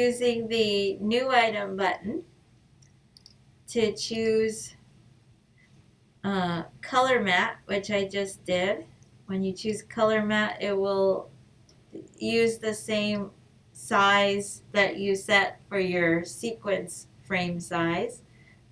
Using the new item button to choose color matte, which I just did. When you choose color matte, it will use the same size that you set for your sequence frame size,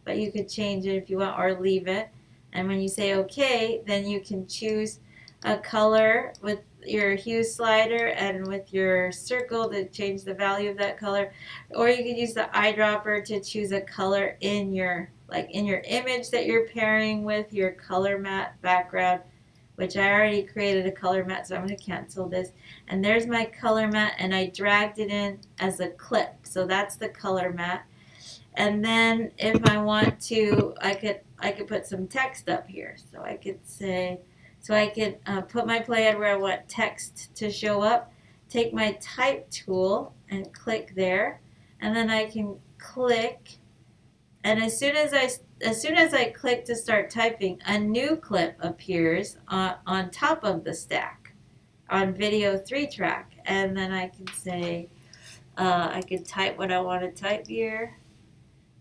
but you could change it if you want or leave it. And when you say OK, then you can choose a color with your hue slider and with your circle to change the value of that color, or you could use the eyedropper to choose a color in your image that you're pairing with your color matte background, which I already created a color matte, so I'm going to cancel this. And there's my color matte, and I dragged it in as a clip, so that's the color matte. And then if I want to, I could put some text up here. So I could say, put my playhead where I want text to show up, take my type tool and click there, and then I can click, and as soon as I click to start typing, a new clip appears on top of the stack on video 3 track, and then I can say, I could type what I want to type here.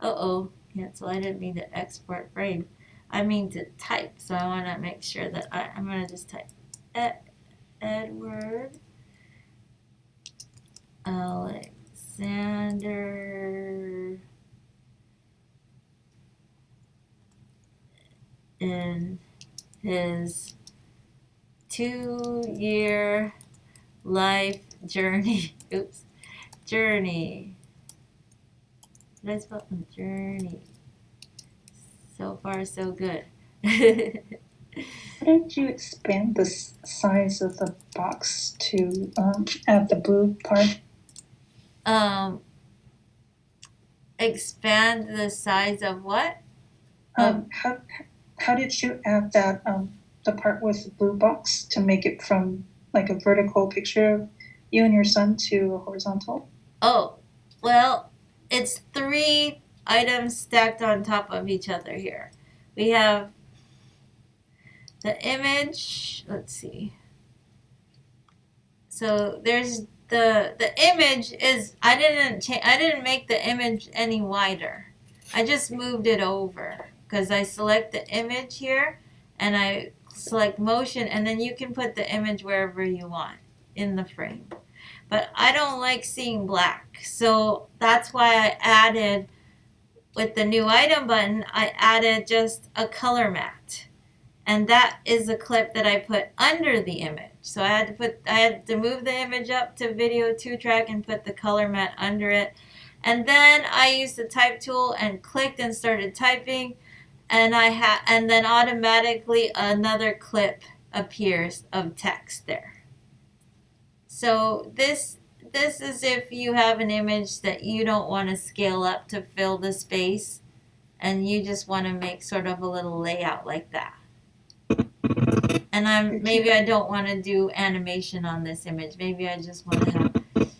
Cancel. I didn't mean to export frame. I mean to type. So I want to make sure that I'm going to just type Edward Alexander in his 2-year life journey. Journey. Did I spell journey? So far, so good. Why don't you expand the size of the box to add the blue part? Expand the size of what? How did you add that the part with the blue box to make it from like a vertical picture of you and your son to a horizontal? Oh, well, it's 3 items stacked on top of each other here. We have the image. Let's see. So there's the image is I didn't make the image any wider. I just moved it over because I select the image here and I select motion, and then you can put the image wherever you want in the frame. But I don't like seeing black, so that's why I added, with the new item button, I added just a color matte. And that is a clip that I put under the image. So I had to move the image up to video 2 track and put the color matte under it. And then I used the type tool and clicked and started typing, and then automatically another clip appears of text there. So this is if you have an image that you don't want to scale up to fill the space, and you just want to make sort of a little layout like that. And maybe I don't want to do animation on this image. Maybe I just want to have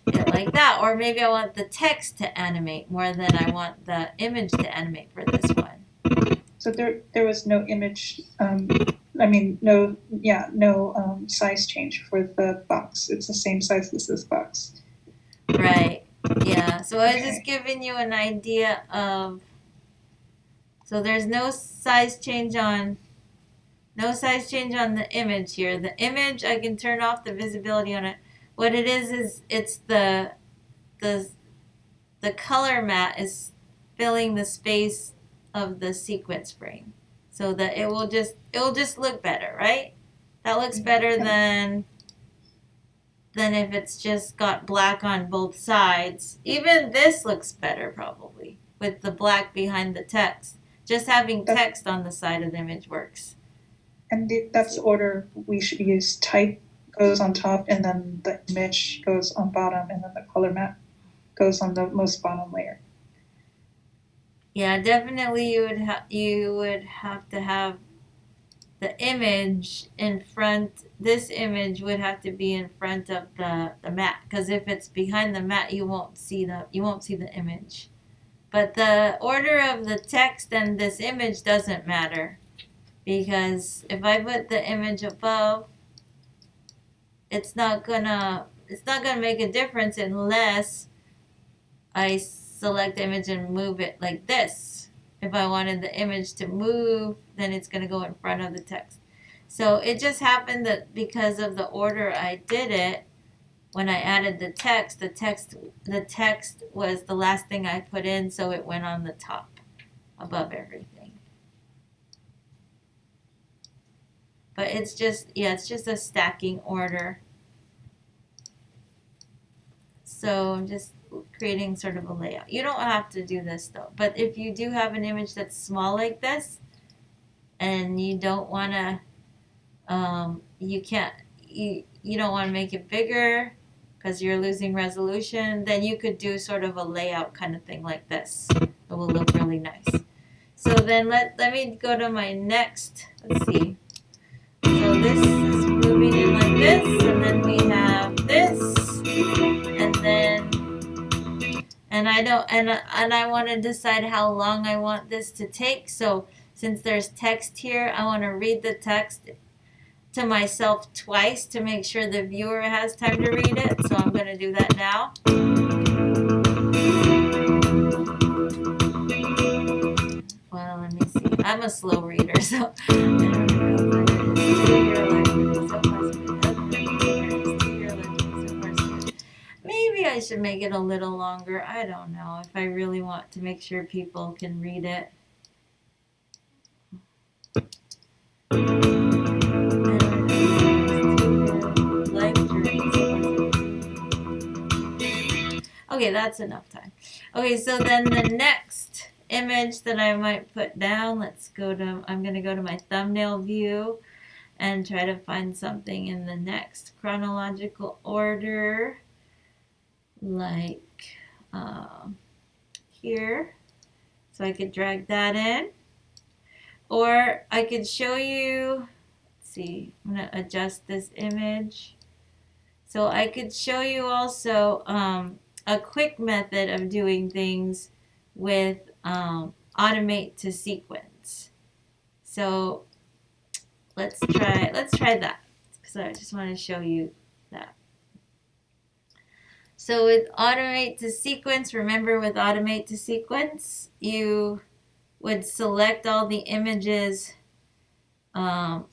it like that. Or maybe I want the text to animate more than I want the image to animate for this one. So there was no image, no size change for the box. It's the same size as this box. Right. Yeah. So I was just giving you an idea of. So there's no size change on the image here. The image, I can turn off the visibility on it. What it is it's the color matte is filling the space of the sequence frame, so that it will just look better, right? That looks better than if it's just got black on both sides. Even this looks better probably with the black behind the text. Just having text on the side of the image works. And that's the order we should use. Type goes on top, and then the image goes on bottom, and then the color matte goes on the most bottom layer. Yeah, definitely you would have to have the image in front. This image would have to be in front of the matte, because if it's behind the matte, you won't see the image. But the order of the text and this image doesn't matter, because if I put the image above, it's not gonna make a difference unless I select the image and move it like this. If I wanted the image to move, then it's going to go in front of the text. So it just happened that because of the order I did it, when I added the text was the last thing I put in, so it went on the top above everything. But it's just a stacking order. So I'm just creating sort of a layout. You don't have to do this though, but if you do have an image that's small like this, and you don't want to, you don't want to make it bigger because you're losing resolution, then you could do sort of a layout kind of thing like this. It will look really nice. So then let me go to my next, let's see. So this is moving in like this, and then we have this, and then, and I want to decide how long I want this to take. So since there's text here, I want to read the text to myself twice to make sure the viewer has time to read it. So I'm going to do that now. Well, let me see. I'm a slow reader, so maybe I should make it a little longer. I don't know if I really want to make sure people can read it. Okay, that's enough time. Okay, so then the next image that I might put down, I'm going to go to my thumbnail view and try to find something in the next chronological order, like here. So I could drag that in. Or I could show you, let's see, I'm going to adjust this image. So I could show you also a quick method of doing things with automate to sequence. So let's try that, because I just want to show you that. So with automate to sequence, remember with automate to sequence, you would select all the images that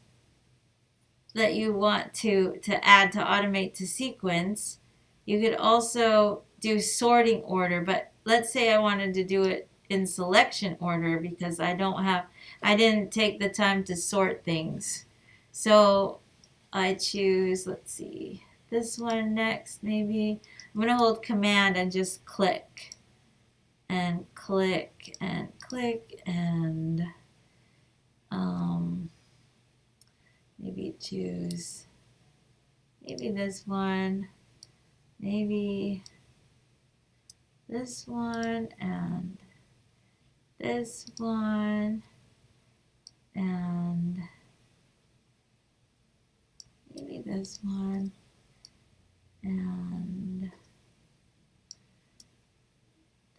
you want to add to automate to sequence. You could also do sorting order, but let's say I wanted to do it in selection order because I didn't take the time to sort things. So I choose, let's see, this one next maybe. I'm going to hold command and just click and click and click and maybe choose maybe this one, maybe this one, and this one, and maybe this one, and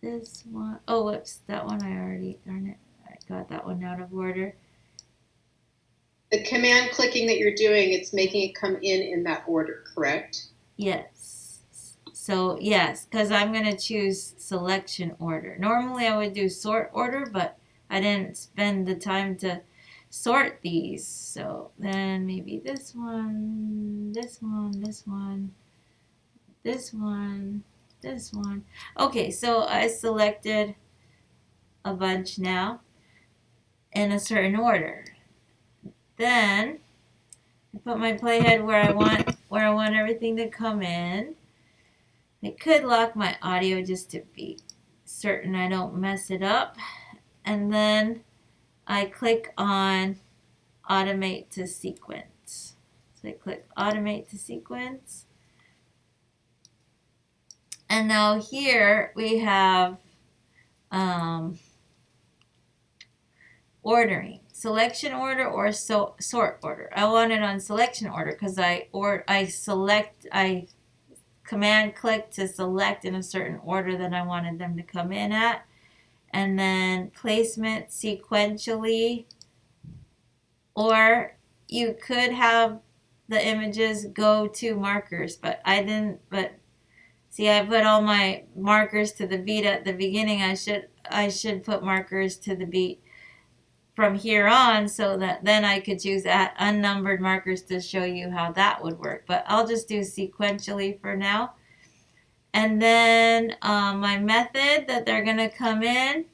this one. Oh, whoops, that one darn it, I got that one out of order. The command clicking that you're doing, it's making it come in that order, correct? Yes. So yes, because I'm going to choose selection order. Normally I would do sort order, but I didn't spend the time to sort these. So then maybe this one, this one, this one, this one, this one. Okay, so I selected a bunch now in a certain order. Then I put my playhead where I want everything to come in. I could lock my audio just to be certain I don't mess it up. And then I click on automate to sequence. So I click automate to sequence. And now here we have ordering. Selection order or sort order. I want it on selection order because I command click to select in a certain order that I wanted them to come in at, and then placement sequentially, or you could have the images go to markers, but I didn't. But See, I put all my markers to the beat at the beginning. I should put markers to the beat from here on, so that then I could choose unnumbered markers to show you how that would work. But I'll just do sequentially for now. And then my method that they're going to come in,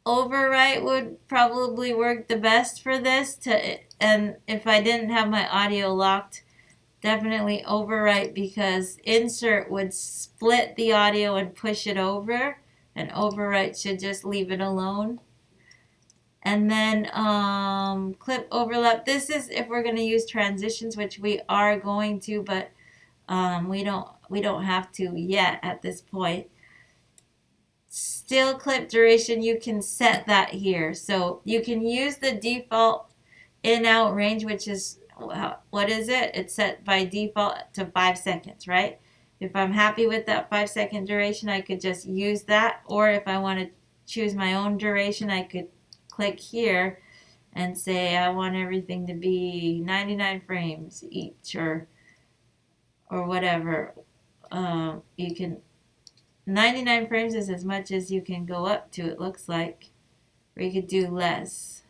overwrite would probably work the best for this. And if I didn't have my audio locked, definitely overwrite, because insert would split the audio and push it over, and overwrite should just leave it alone. And then clip overlap. This is if we're going to use transitions, which we are going to, but we don't have to yet at this point. Still clip duration, you can set that here. So you can use the default in-out range, which is, what is it? It's set by default to 5 seconds, right? If I'm happy with that 5-second duration, I could just use that. Or if I want to choose my own duration, I could click here and say I want everything to be 99 frames each, or whatever. You can, 99 frames is as much as you can go up to, it looks like. Or you could do less,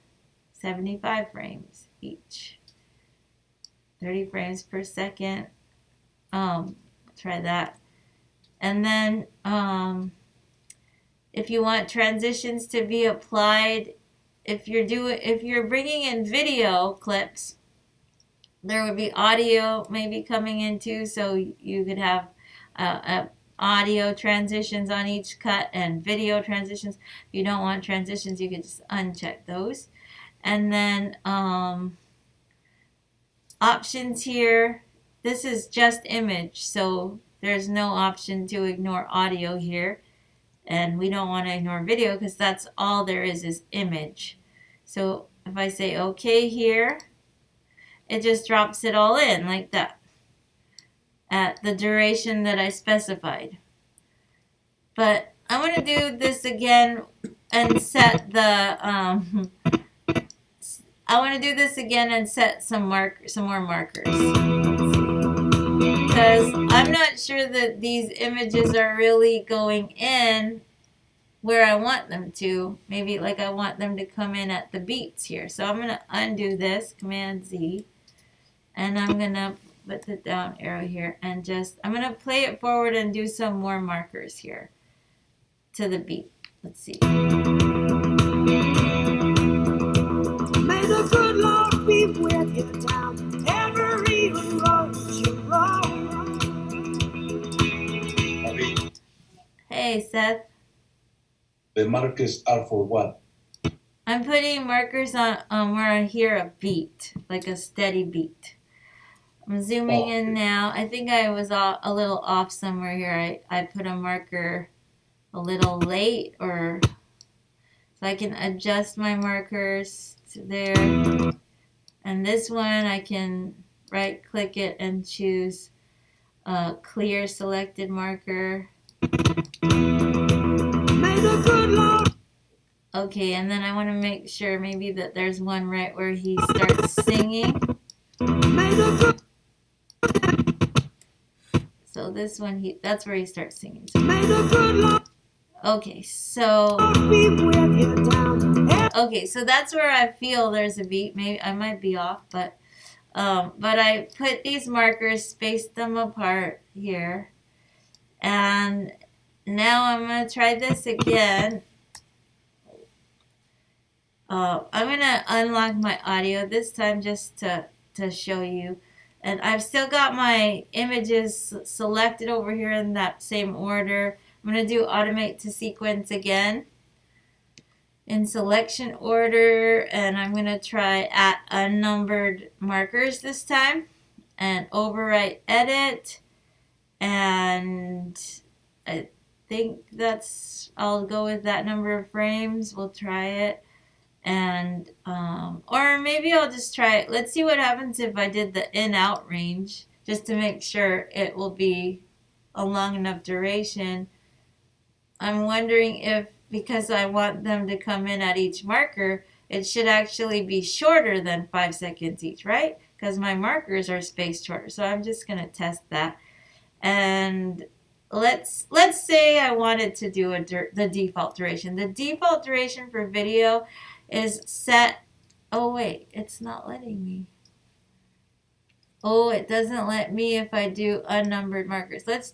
75 frames each, 30 frames per second. Try that. And then if you want transitions to be applied, if you're bringing in video clips, there would be audio maybe coming in too, so you could have audio transitions on each cut and video transitions. If you don't want transitions, you can just uncheck those. And then options here, this is just image, so there's no option to ignore audio here. And we don't want to ignore video because that's all there is image. So if I say OK here, it just drops it all in like that at the duration that I specified. But I want to do this again and set the some more markers, because I'm not sure that these images are really going in where I want them to. Maybe like I want them to come in at the beats here. So I'm going to undo this, Command Z, and I'm going to put the down arrow here and I'm going to play it forward and do some more markers here to the beat. Let's see. May the good Lord be with you down every road you roll. Hey, Seth. The markers are for what? I'm putting markers on where I hear a beat, like a steady beat. I'm zooming in now. I think I was a little off somewhere here. I put a marker a little late, so I can adjust my markers to there. And this one I can right click it and choose a clear selected marker. Okay, and then I want to make sure maybe that there's one right where he starts singing. So this one, that's where he starts singing. Okay, so that's where I feel there's a beat. Maybe I might be off, but I put these markers, spaced them apart here, and now I'm going to try this again. I'm going to unlock my audio this time just to show you. And I've still got my images selected over here in that same order. I'm going to do automate to sequence again in selection order. And I'm going to try at unnumbered markers this time. And overwrite edit. And I think I'll go with that number of frames. We'll try it. And or maybe I'll just try it. Let's see what happens if I did the in-out range, just to make sure it will be a long enough duration. I'm wondering if, because I want them to come in at each marker, it should actually be shorter than 5 seconds each, right? Because my markers are spaced shorter. So I'm just going to test that. And let's say I wanted to do the default duration. The default duration for video is set. Oh wait, it's not letting me. Oh, it doesn't let me if I do unnumbered markers. Let's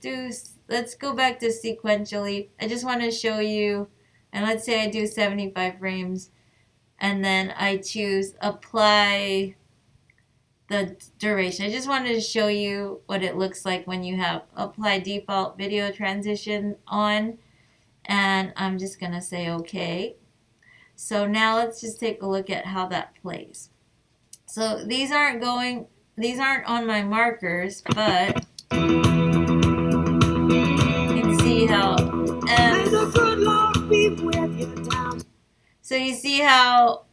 go back to sequentially. I just want to show you, and let's say I do 75 frames, and then I choose apply the duration. I just wanted to show you what it looks like when you have apply default video transition on, and I'm just gonna say okay. So now let's just take a look at how that plays. So these aren't on my markers, but you can see how, so you see how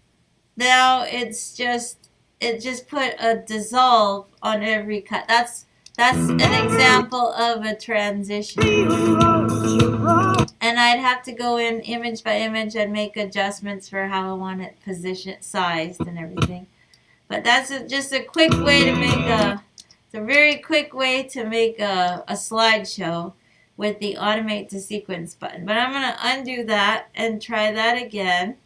now it just put a dissolve on every cut. That's an example of a transition. And I'd have to go in image by image and make adjustments for how I want it positioned, sized, and everything. But that's just a quick way to make it's a very quick way to make a slideshow with the automate to sequence button. But I'm going to undo that and try that again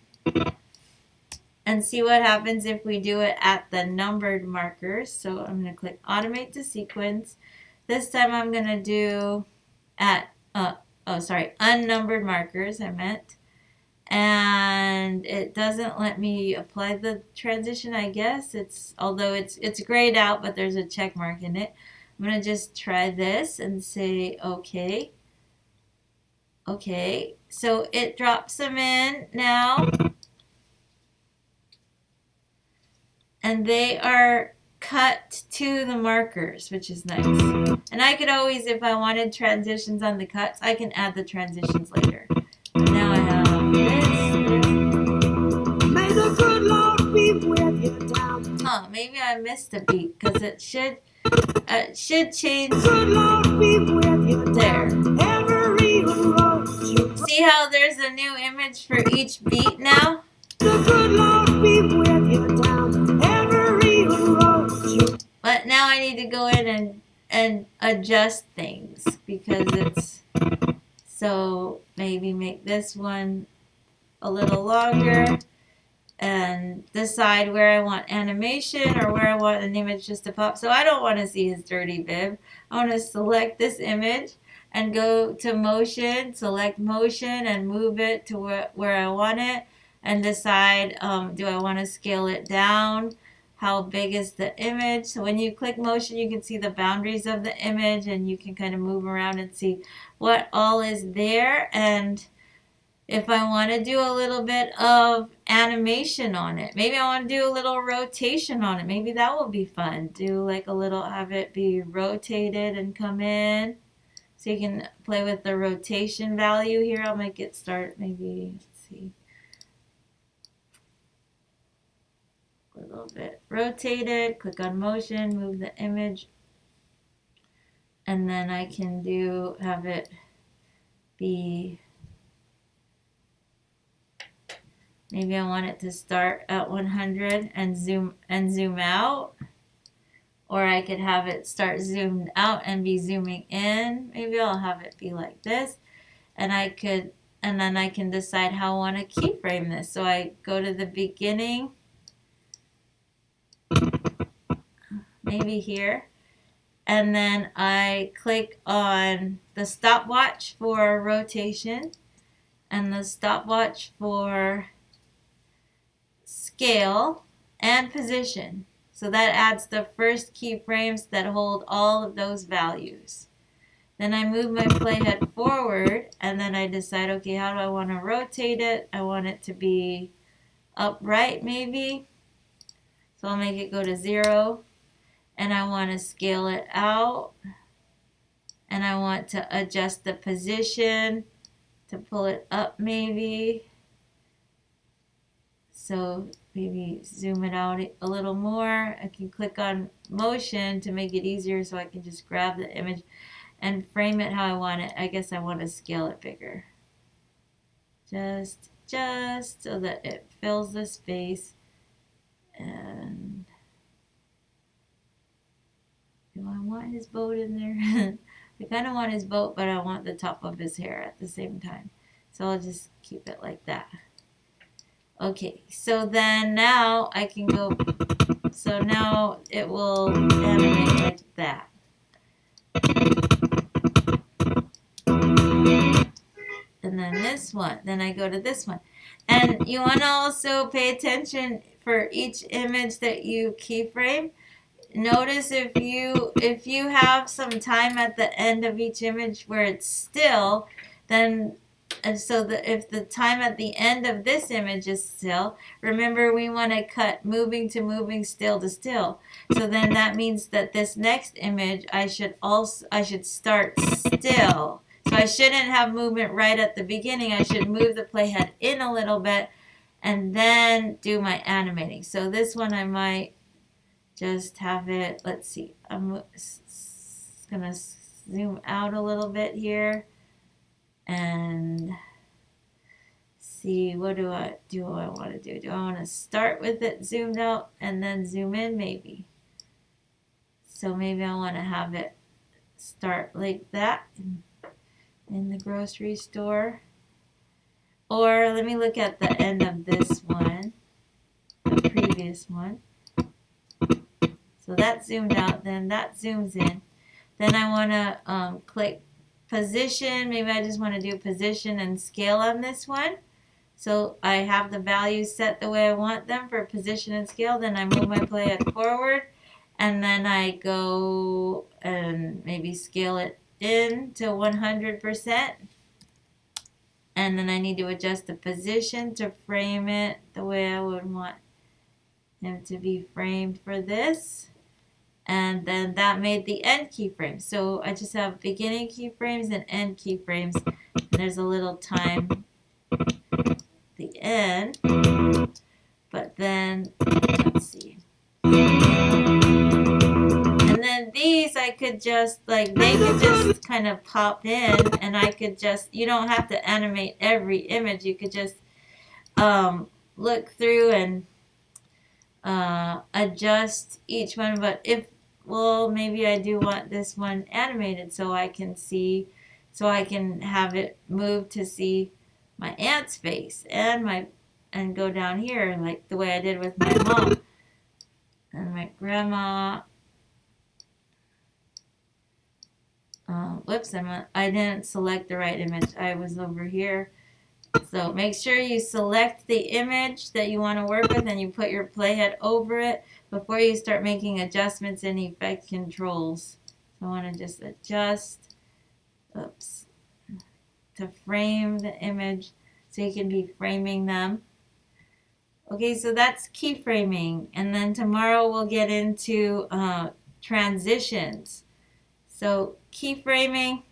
and see what happens if we do it at the numbered markers. So I'm going to click automate to sequence. This time I'm going to do at unnumbered markers, I meant. And it doesn't let me apply the transition, I guess. Although it's grayed out, but there's a check mark in it. I'm going to just try this and say okay. Okay, so it drops them in now. And they are cut to the markers, which is nice. And I could always, if I wanted transitions on the cuts, I can add the transitions later. But now I have this. Huh, maybe I missed a beat because it should change there. See how there's a new image for each beat now? But now I need to go in and adjust things because it's, so maybe make this one a little longer and decide where I want animation or where I want an image just to pop. So I don't want to see his dirty bib. I want to select this image and go to motion, select motion and move it to where I want it and decide, do I want to scale it down? How big is the image? So when you click motion, you can see the boundaries of the image and you can kind of move around and see what all is there. And if I want to do a little bit of animation on it, maybe I want to do a little rotation on it. Maybe that will be fun. Do like a little, have it be rotated and come in. So you can play with the rotation value here. I'll make it start maybe, let's see, a little bit rotated. Click on motion, move the image. And then I can have it be, maybe I want it to start at 100 and zoom out. Or I could have it start zoomed out and be zooming in. Maybe I'll have it be like this. And then I can decide how I want to keyframe this. So I go to the beginning, maybe here. And then I click on the stopwatch for rotation and the stopwatch for scale and position. So that adds the first keyframes that hold all of those values. Then I move my playhead forward and then I decide, okay, how do I want to rotate it? I want it to be upright maybe. So I'll make it go to 0. And I want to scale it out. And I want to adjust the position to pull it up maybe. So maybe zoom it out a little more. I can click on motion to make it easier so I can just grab the image and frame it how I want it. I guess I want to scale it bigger. Just so that it fills the space. And do I want his boat in there? I kind of want his boat, but I want the top of his hair at the same time. So I'll just keep it like that. Okay, so then now I can go, so now it will animate like that. And then this one, then I go to this one. And you want to also pay attention for each image that you keyframe. Notice if you have some time at the end of each image where it's still, then if the time at the end of this image is still, remember we want to cut moving to moving, still to still. So then that means that this next image I should start still. So I shouldn't have movement right at the beginning. I should move the playhead in a little bit and then do my animating. So this one I might just have it, let's see, I'm gonna zoom out a little bit here and see, what do I want to do? Do I want to start with it zoomed out and then zoom in? Maybe. So maybe I want to have it start like that in the grocery store. Or let me look at the end of this one, the previous one. So that's zoomed out, then that zooms in. Then I want to click position. Maybe I just want to do position and scale on this one. So I have the values set the way I want them for position and scale. Then I move my playhead forward. And then I go and maybe scale it in to 100%. And then I need to adjust the position to frame it the way I would want him to be framed for this. And then that made the end keyframe. So I just have beginning keyframes and end keyframes. And there's a little time at the end. But then, let's see. And then these I could just, like, they could just kind of pop in. And I could just, you don't have to animate every image. You could just look through and adjust each one. But well, maybe I do want this one animated so I can see, so I can have it move to see my aunt's face and go down here like the way I did with my mom and my grandma. Whoops, I didn't select the right image. I was over here. So make sure you select the image that you want to work with and you put your playhead over it before you start making adjustments in effect controls. So I want to just adjust, to frame the image so you can be framing them. Okay, so that's keyframing. And then tomorrow we'll get into transitions. So keyframing,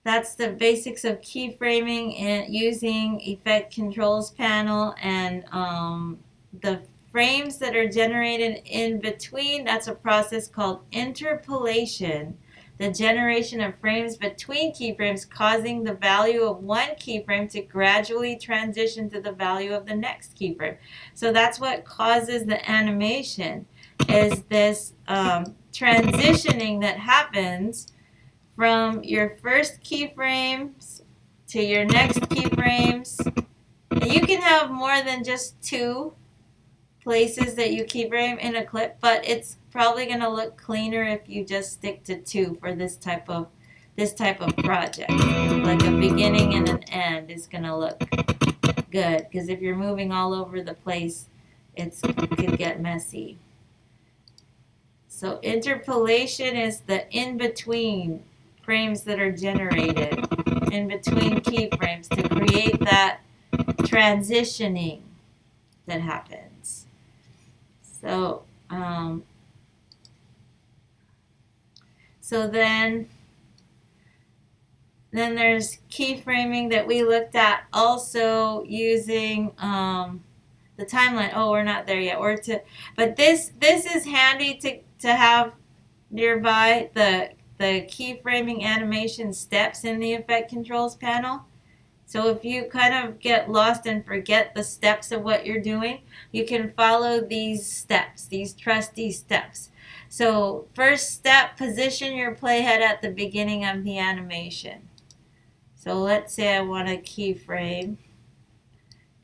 that's the basics of keyframing and using effect controls panel and the frames that are generated in between. That's a process called interpolation, the generation of frames between keyframes causing the value of one keyframe to gradually transition to the value of the next keyframe. So that's what causes the animation, is this transitioning that happens from your first keyframes to your next keyframes. And you can have more than just 2 places that you keyframe in a clip, but it's probably going to look cleaner if you just stick to 2 for this type of project. Like a beginning and an end is going to look good, because if you're moving all over the place, it could get messy. So interpolation is the in-between frames that are generated in between keyframes to create that transitioning that happens. So then there's keyframing that we looked at also using the timeline. Oh, we're not there yet. But this is handy to have nearby, the keyframing animation steps in the effect controls panel. So if you kind of get lost and forget the steps of what you're doing, you can follow these steps, these trusty steps. So first step, position your playhead at the beginning of the animation. So let's say I want a keyframe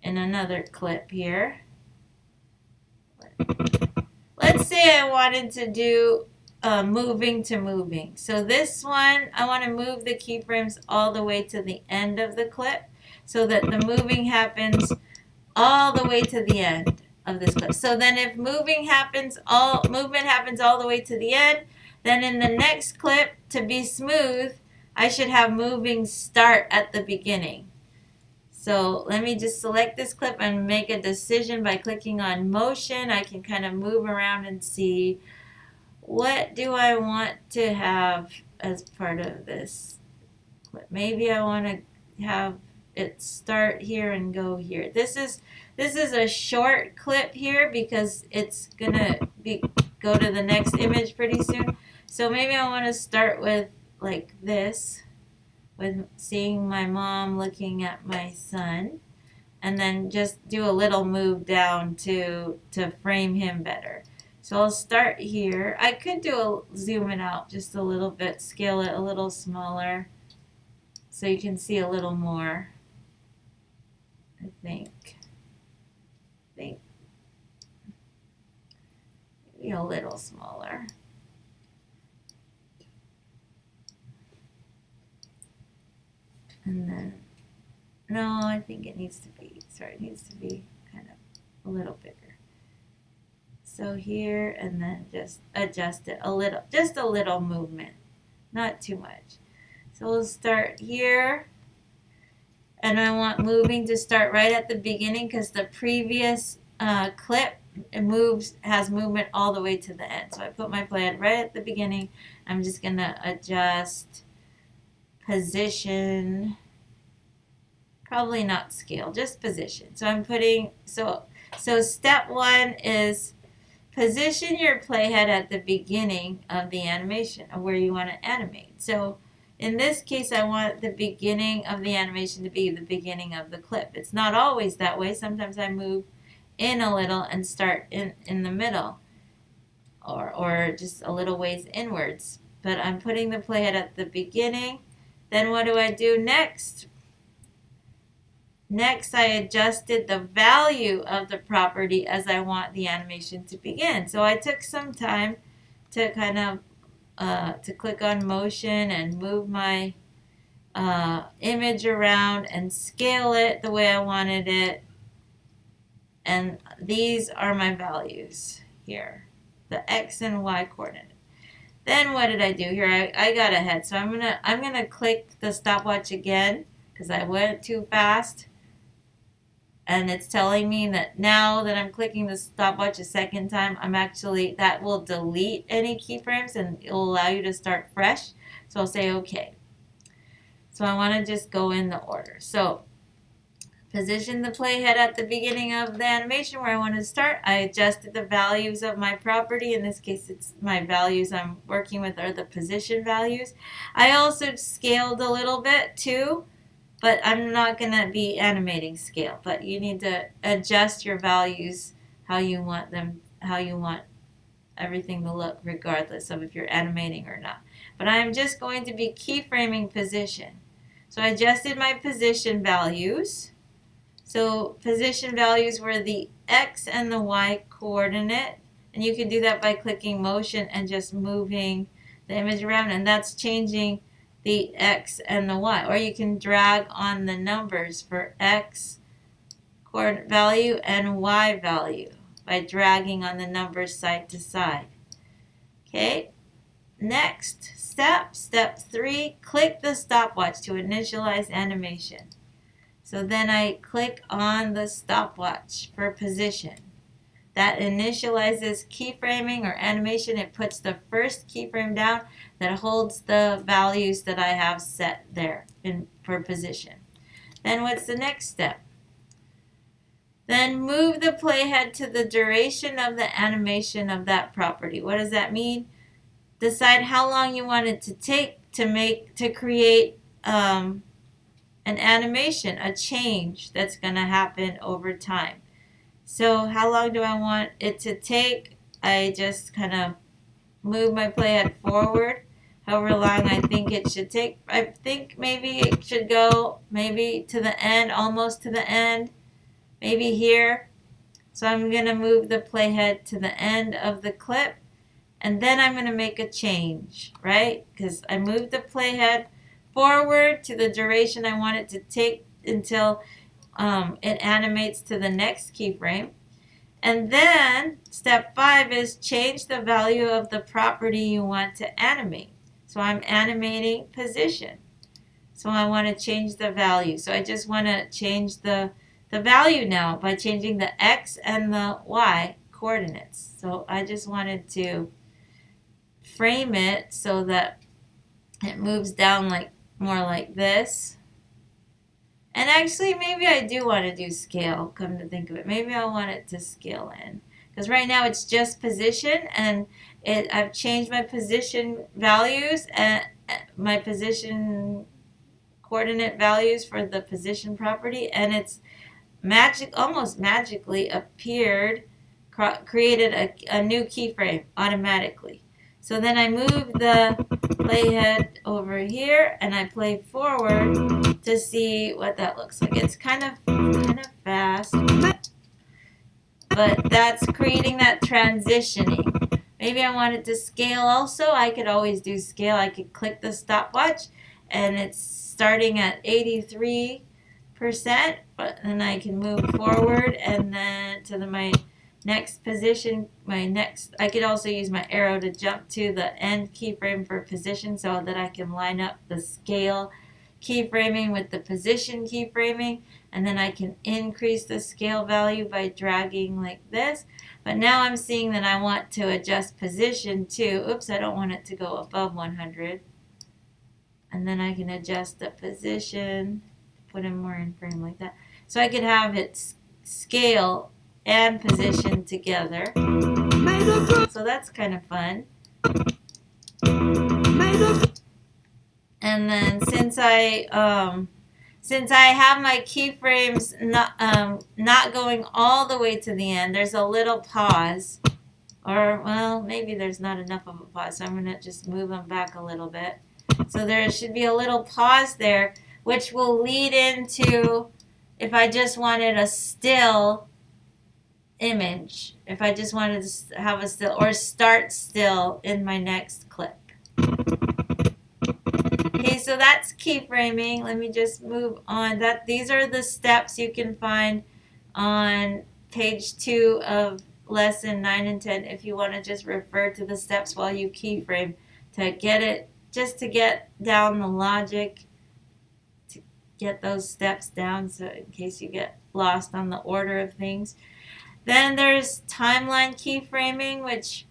in another clip here. Let's say I wanted to do moving to moving. So this one, I want to move the keyframes all the way to the end of the clip so that the moving happens all the way to the end of this clip. So then if movement happens all the way to the end, then in the next clip, to be smooth, I should have moving start at the beginning. So let me just select this clip and make a decision by clicking on motion. I can kind of move around and see what do I want to have as part of this clip. Maybe I want to have it start here and go here. This is a short clip here because it's gonna go to the next image pretty soon. So maybe I want to start with like this, with seeing my mom looking at my son, and then just do a little move down to frame him better. So I'll start here. I could zoom it out just a little bit, scale it a little smaller so you can see a little more. I think maybe a little smaller. And then, no, I think it needs to be kind of a little bigger. So here, and then just adjust it a little, just a little movement, not too much. So we'll start here, and I want moving to start right at the beginning because the previous clip has movement all the way to the end. So I put my playhead right at the beginning. I'm just gonna adjust position, probably not scale, just position. So I'm putting, so step one is position your playhead at the beginning of the animation of where you want to animate. So in this case, I want the beginning of the animation to be the beginning of the clip. It's not always that way. Sometimes I move in a little and start in the middle, or just a little ways inwards. But I'm putting the playhead at the beginning. Then what do I do next? Next, I adjusted the value of the property as I want the animation to begin. So I took some time to kind of to click on motion and move my image around and scale it the way I wanted it. And these are my values here, the X and Y coordinate. Then what did I do here? I got ahead, so I'm gonna click the stopwatch again because I went too fast. And it's telling me that now that I'm clicking the stopwatch a second time, that will delete any keyframes and it will allow you to start fresh. So I'll say okay. So I want to just go in the order. So position the playhead at the beginning of the animation where I want to start. I adjusted the values of my property. In this case, it's my values I'm working with are the position values. I also scaled a little bit too. But I'm not going to be animating scale. But you need to adjust your values how you want everything to look regardless of if you're animating or not. But I'm just going to be keyframing position. So I adjusted my position values. So position values were the X and the Y coordinate. And you can do that by clicking motion and just moving the image around. And that's changing the X and the Y, or you can drag on the numbers for X coordinate value and Y value by dragging on the numbers side to side. Okay, next step 3, click the stopwatch to initialize animation. So then I click on the stopwatch for position. That initializes keyframing or animation. It puts the first keyframe down that holds the values that I have set there for position. Then what's the next step? Then move the playhead to the duration of the animation of that property. What does that mean? Decide how long you want it to take to create an animation, a change that's going to happen over time. So how long do I want it to take? I just kind of move my playhead forward however long I think it should take. I think maybe it should go maybe to the end, almost to the end, maybe here. So I'm going to move the playhead to the end of the clip, and then I'm going to make a change, right? Because I moved the playhead forward to the duration I want it to take until it animates to the next keyframe. And then step 5 is change the value of the property you want to animate. So I'm animating position. So I want to change the value. So I just want to change the value now by changing the X and the Y coordinates. So I just wanted to frame it so that it moves down like more like this. And actually, maybe I do want to do scale, come to think of it. Maybe I want it to scale in. Because right now it's just position, and I've changed my position values, and my position coordinate values for the position property, and it's almost magically created a new keyframe automatically. So then I move the playhead over here, and I play forward to see what that looks like. It's kind of fast, but that's creating that transitioning. Maybe I want it to scale also. I could always do scale. I could click the stopwatch, and it's starting at 83%, but then I can move forward and then to my next position, I could also use my arrow to jump to the end keyframe for position so that I can line up the scale keyframing with the position keyframing, and then I can increase the scale value by dragging like this. But now I'm seeing that I want to adjust position too. Oops, I don't want it to go above 100. And then I can adjust the position, put him more in frame like that. So I could have it scale and position together. So that's kind of fun. And then since I have my keyframes not going all the way to the end, there's a little pause, or well, maybe there's not enough of a pause, so I'm going to just move them back a little bit. So there should be a little pause there, which will lead into if I just wanted a still image, if I just wanted to have a still or start still in my next clip. Okay, so that's keyframing. Let me just move on. These are the steps you can find on page 2 of lesson 9 and 10 if you want to just refer to the steps while you keyframe to get it, just to get down the logic, to get those steps down so in case you get lost on the order of things. Then there's timeline keyframing, which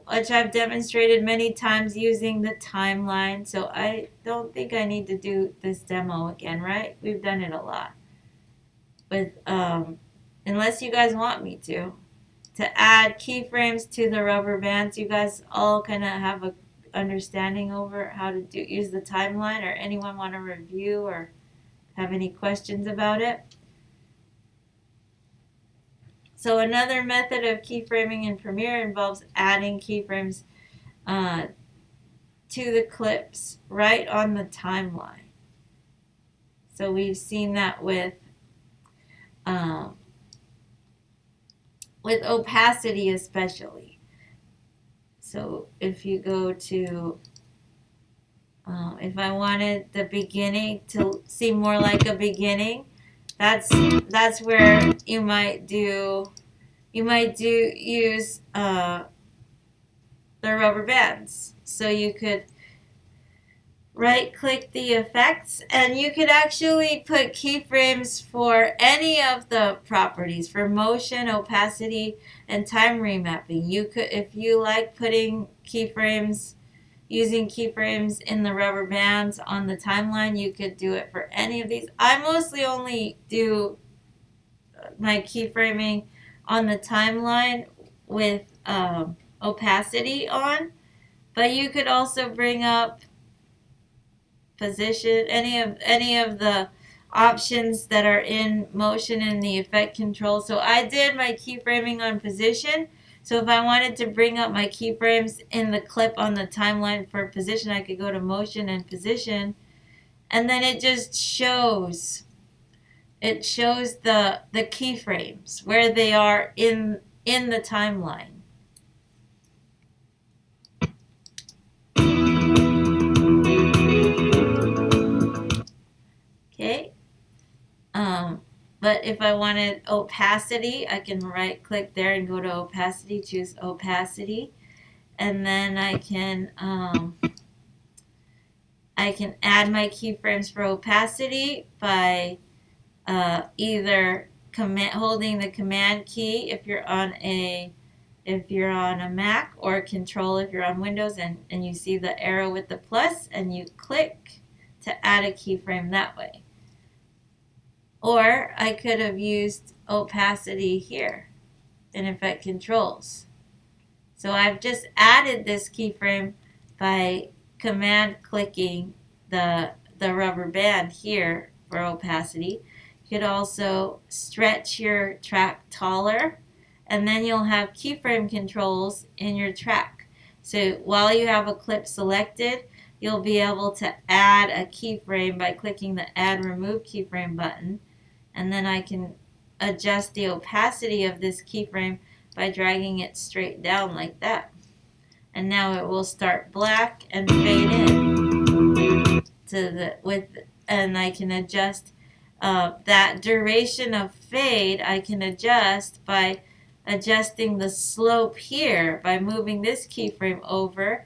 I've demonstrated many times using the timeline. So I don't think I need to do this demo again, right? We've done it a lot. With unless you guys want me to add keyframes to the rubber bands, you guys all kind of have a understanding over how to use the timeline, or anyone want to review or have any questions about it? So another method of keyframing in Premiere involves adding keyframes to the clips right on the timeline. So we've seen that with opacity especially. So if you go to, if I wanted the beginning to seem more like a beginning, that's where you might use the rubber bands. So you could right click the effects, and you could actually put keyframes for any of the properties for motion, opacity, and time remapping. You could, if you like putting keyframes, using keyframes in the rubber bands on the timeline, you could do it for any of these. I mostly only do my keyframing on the timeline with opacity on, but you could also bring up position, any of the options that are in motion in the effect control. So I did my keyframing on position. So if I wanted to bring up my keyframes in the clip on the timeline for position, I could go to motion and position, and then it just shows. It shows the keyframes where they are in the timeline. Okay. But if I wanted opacity, I can right click there and go to opacity, choose opacity, and then I can add my keyframes for opacity by either holding the command key if you're on a Mac, or control if you're on Windows, and you see the arrow with the plus and you click to add a keyframe that way. Or I could have used opacity here in effect controls. So I've just added this keyframe by command clicking the rubber band here for opacity. You could also stretch your track taller, and then you'll have keyframe controls in your track. So while you have a clip selected, you'll be able to add a keyframe by clicking the Add Remove Keyframe button, and then I can adjust the opacity of this keyframe by dragging it straight down like that. And now it will start black and fade in and I can adjust that duration of fade. I can adjust by adjusting the slope here by moving this keyframe over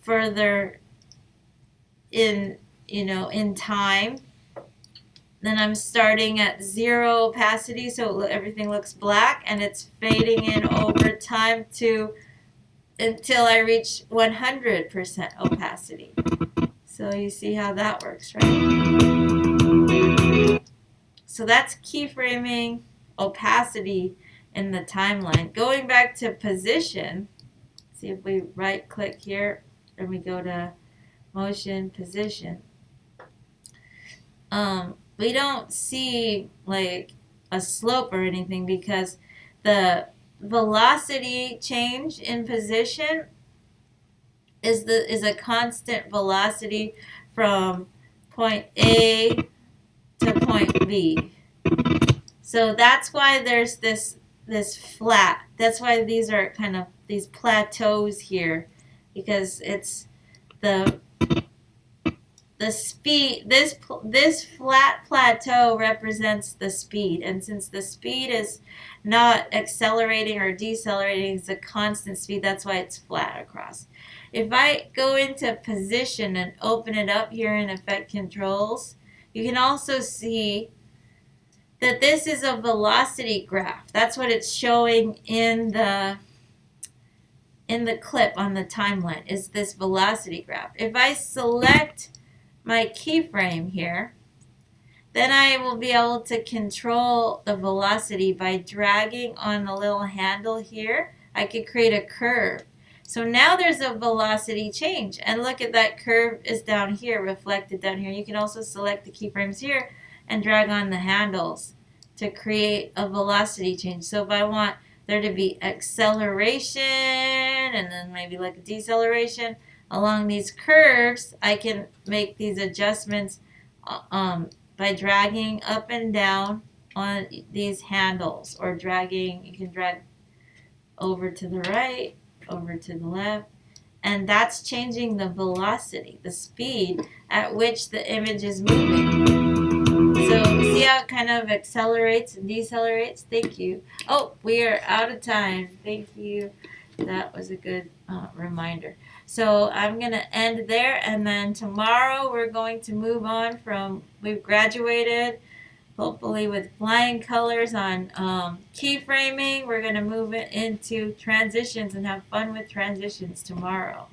further in time. Then I'm starting at 0 opacity, so everything looks black, and it's fading in over time until I reach 100% opacity. So you see how that works, right? So that's keyframing opacity in the timeline. Going back to position, see if we right click here and we go to motion position. We don't see like a slope or anything because the velocity change in position is a constant velocity from point A to point B. So that's why there's this flat. That's why these are kind of these plateaus here, because it's the speed. This flat plateau represents the speed, and since the speed is not accelerating or decelerating, it's a constant speed. That's why it's flat across. If I go into position and open it up here in effect controls, you can also see that this is a velocity graph. That's what it's showing in the clip on the timeline, is this velocity graph. If I select my keyframe here, then I will be able to control the velocity by dragging on the little handle here. I could create a curve. So now there's a velocity change, and look at that curve is down here, reflected down here. You can also select the keyframes here and drag on the handles to create a velocity change. So if I want there to be acceleration and then maybe like a deceleration along these curves, I can make these adjustments by dragging up and down on these handles, or dragging. You can drag over to the right, over to the left, and that's changing the velocity, the speed at which the image is moving. So see how it kind of accelerates and decelerates? Thank you. Oh, we are out of time. Thank you. That was a good reminder. So I'm going to end there, and then tomorrow we're going to move on from, we've graduated hopefully with flying colors on keyframing. We're going to move it into transitions and have fun with transitions tomorrow.